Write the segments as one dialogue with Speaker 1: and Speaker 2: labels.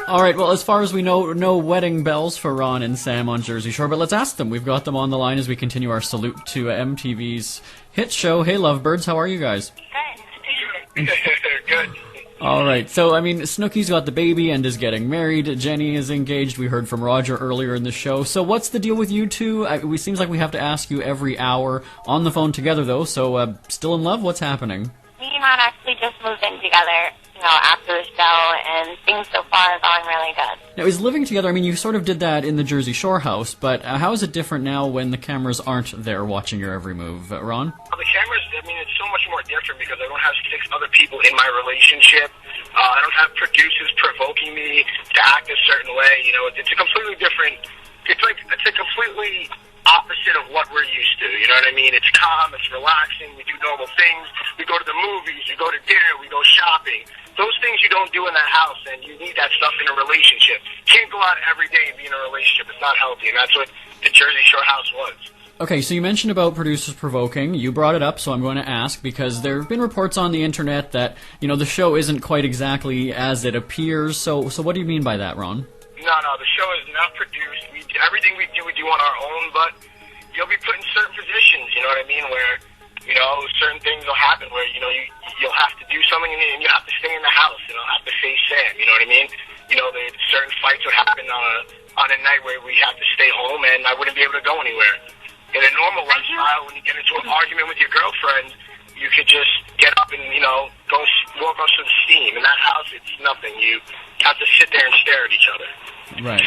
Speaker 1: All right, well, as far as we know, no wedding bells for Ron and Sam on Jersey Shore, but let's ask them. We've got them on the line as we continue our salute to MTV's hit show. Hey, lovebirds, how are you guys?
Speaker 2: Good. Good.
Speaker 1: All right, so, I mean, Snooki's got the baby and is getting married. Jenny is engaged. We heard from Roger earlier in the show. So what's the deal with you two? It seems like we have to ask you every hour on the phone together, though. So, still in love? What's happening?
Speaker 3: Me and Ron actually just moved in together, after the show, and things so far are going really good.
Speaker 1: Now, is living together, I mean, you sort of did that in the Jersey Shore house, but how is it different now when the cameras aren't there watching your every move? Ron?
Speaker 2: Well, the cameras, it's so much more different because I don't have 6 other people in my relationship. I don't have producers provoking me to act a certain way. It's a completely different, it's a completely opposite of what we're used to, you know what I mean? It's calm, it's relaxing, we do normal things, we go to the movies, we go to dinner, we go shopping. Those things you don't do in that house, and you need that stuff in a relationship. You can't go out every day and be in a relationship. It's not healthy, and that's what the Jersey Shore house was.
Speaker 1: Okay, so you mentioned about producers provoking. You brought it up, so I'm going to ask, because there have been reports on the internet that, the show isn't quite exactly as it appears. So what do you mean by that, Ron?
Speaker 2: No, the show is not produced. Everything we do on our own, but you'll be put in certain positions, you know what I mean, where, certain things will happen where, you'll have to do something and you have to stay in the house, have to face Sam, you know what I mean? Certain fights would happen on a night where we have to stay home and I wouldn't be able to go anywhere. In a normal lifestyle, when you get into an argument with your girlfriend, you could just get up and, go walk off some steam. In that house, it's nothing. You have to sit there and stare at each other.
Speaker 1: Right.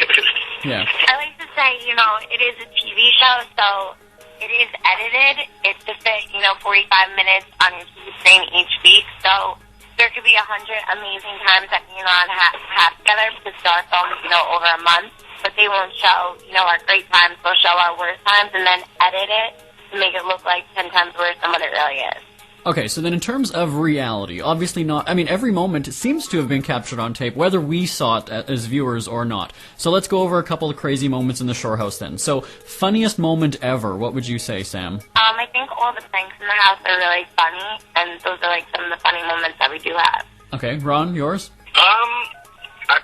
Speaker 1: Yeah.
Speaker 3: I like to say, it is a TV show, so it is edited. It's to fit, 45 minutes on your TV screen each week. So there could be 100 amazing times that me and Ron have together because our films, over a month. But they won't show, our great times. They'll show our worst times and then edit it to make it look like 10 times worse than what it really is.
Speaker 1: Okay, so then in terms of reality, obviously not, every moment seems to have been captured on tape, whether we saw it as viewers or not. So let's go over a couple of crazy moments in the Shore House then. So, funniest moment ever, what would you say, Sam?
Speaker 3: I think all the pranks in the house are really funny, and those are some of the funny moments that we do have.
Speaker 1: Okay, Ron, yours?
Speaker 2: I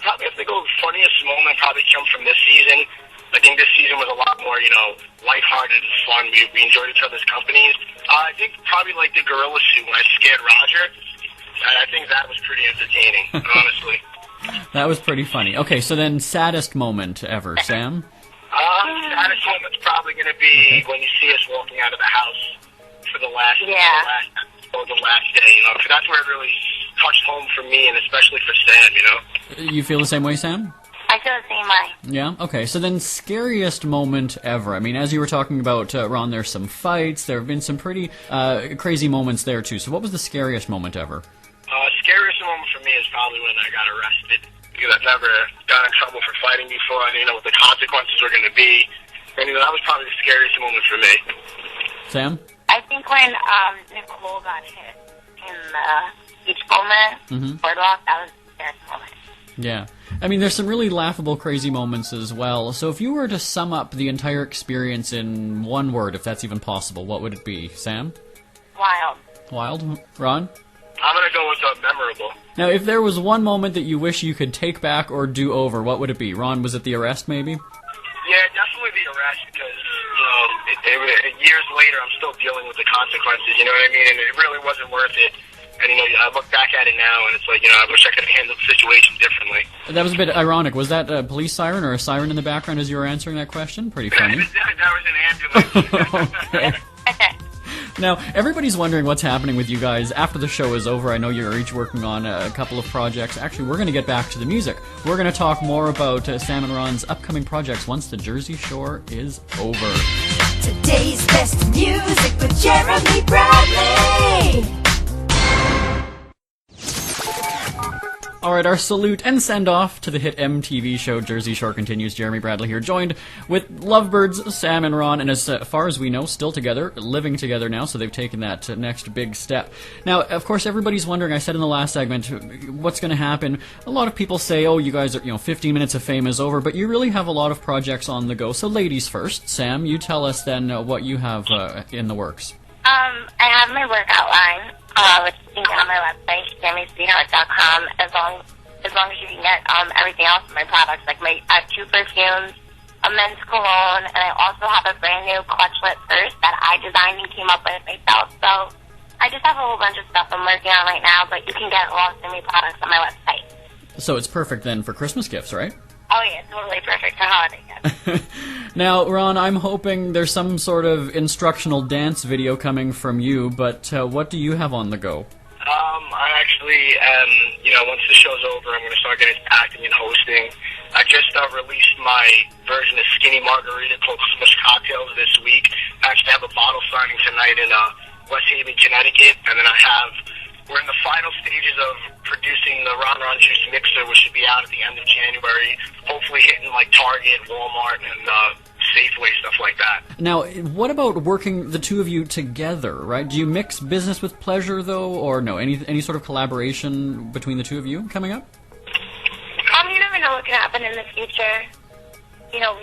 Speaker 2: probably have to go with funniest moment probably comes from this season. I think this season was a lot more, lighthearted and fun. We enjoyed each other's companies. I think probably the gorilla suit when I scared Roger. I think that was pretty entertaining, honestly.
Speaker 1: That was pretty funny. Okay, so then saddest moment ever, Sam?
Speaker 2: Saddest moment's probably going to be when you see us walking out of the house for the last day, because that's where it really touched home for me and especially for Sam,
Speaker 1: You feel the same way, Sam?
Speaker 3: I feel the same way.
Speaker 1: Yeah? Okay, so then scariest moment ever. As you were talking about, Ron, there's some fights. There have been some pretty crazy moments there, too. So what was the scariest moment ever?
Speaker 2: Scariest moment for me is probably when I got arrested, because I've never gotten in trouble for fighting before. I didn't know what the consequences were going to be. And that was probably the scariest moment for me.
Speaker 1: Sam?
Speaker 3: I think when Nicole got hit in the beach moment, boardwalk, that was the scariest moment.
Speaker 1: Yeah. There's some really laughable, crazy moments as well. So if you were to sum up the entire experience in one word, if that's even possible, what would it be? Sam?
Speaker 3: Wild.
Speaker 1: Wild? Ron?
Speaker 2: I'm going to go with memorable.
Speaker 1: Now, if there was one moment that you wish you could take back or do over, what would it be? Ron, was it the arrest, maybe?
Speaker 2: Yeah, definitely the arrest, because, years later, I'm still dealing with the consequences, you know what I mean? And it really wasn't worth it. And, I look back at it now, and it's I wish I could have handled the situation differently.
Speaker 1: That was a bit ironic. Was that a police siren or a siren in the background as you were answering that question? Pretty funny.
Speaker 2: that was an ambulance.
Speaker 1: Okay. Now, everybody's wondering what's happening with you guys after the show is over. I know you're each working on a couple of projects. Actually, we're going to get back to the music. We're going to talk more about Sam and Ron's upcoming projects once the Jersey Shore is over.
Speaker 4: Today's best music with Jeremy Bradley.
Speaker 1: All right, our salute and send-off to the hit MTV show Jersey Shore continues. Jeremy Bradley here, joined with lovebirds Sam and Ron, and as far as we know, still together, living together now, so they've taken that next big step. Now, of course, everybody's wondering, I said in the last segment, what's going to happen? A lot of people say, oh, you guys are, 15 minutes of fame is over, but you really have a lot of projects on the go. So ladies first. Sam, you tell us then what you have in the works.
Speaker 3: I have my work outline, which you can get on my website, sammysweetheart.com, as long as you can get everything else in my products. Like I have 2 perfumes, a men's cologne, and I also have a brand new clutchlet purse that I designed and came up with myself. So I just have a whole bunch of stuff I'm working on right now, but you can get all Sammy products on my website.
Speaker 1: So it's perfect then for Christmas gifts, right?
Speaker 3: Oh yeah, totally perfect for holiday gifts.
Speaker 1: Now, Ron, I'm hoping there's some sort of instructional dance video coming from you, but what do you have on the go?
Speaker 2: I actually am, once the show's over, I'm going to start getting acting and hosting. I just released my version of Skinny Margarita called Smush Cocktails this week. I actually have a bottle signing tonight in West Haven, Connecticut, and then we're in the final stages of producing the Ron Ron Juice Mixer, which should be out at the end of January, hopefully hitting like Target, Walmart, and Safeway, stuff like that.
Speaker 1: Now, what about working the two of you together, right? Do you mix business with pleasure, though, or no? Any sort of collaboration between the two of you coming up?
Speaker 3: You never know what can happen in the future. We'd love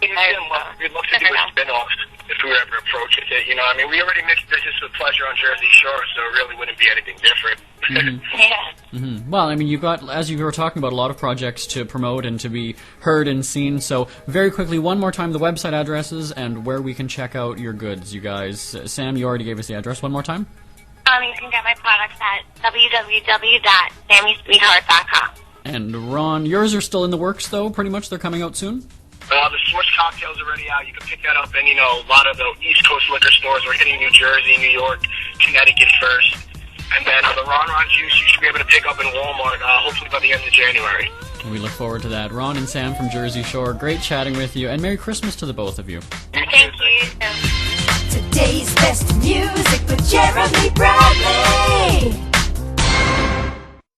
Speaker 3: to do
Speaker 2: a spin-off if we were ever approached it. We already mixed business with pleasure on Jersey Shore, so it really wouldn't be anything different.
Speaker 1: Mm-hmm.
Speaker 3: Yeah.
Speaker 1: Mm-hmm. Well, you've got, as you were talking about, a lot of projects to promote and to be heard and seen. So, very quickly, one more time, the website addresses and where we can check out your goods, you guys. Sam, you already gave us the address. One more time.
Speaker 3: You can get my products at www.sammysweetheart.com.
Speaker 1: And Ron, yours are still in the works, though, pretty much? They're coming out soon?
Speaker 2: The Smush Cocktails are already out. You can pick that up in, a lot of the East Coast liquor stores. We're hitting New Jersey, New York, Connecticut first. And then the Ron Ron Juice you should be able to pick up in Walmart, hopefully by the end of January.
Speaker 1: We look forward to that. Ron and Sam from Jersey Shore, great chatting with you, and Merry Christmas to the both of you.
Speaker 3: Thank you.
Speaker 4: Today's best music with Jeremy Bradley.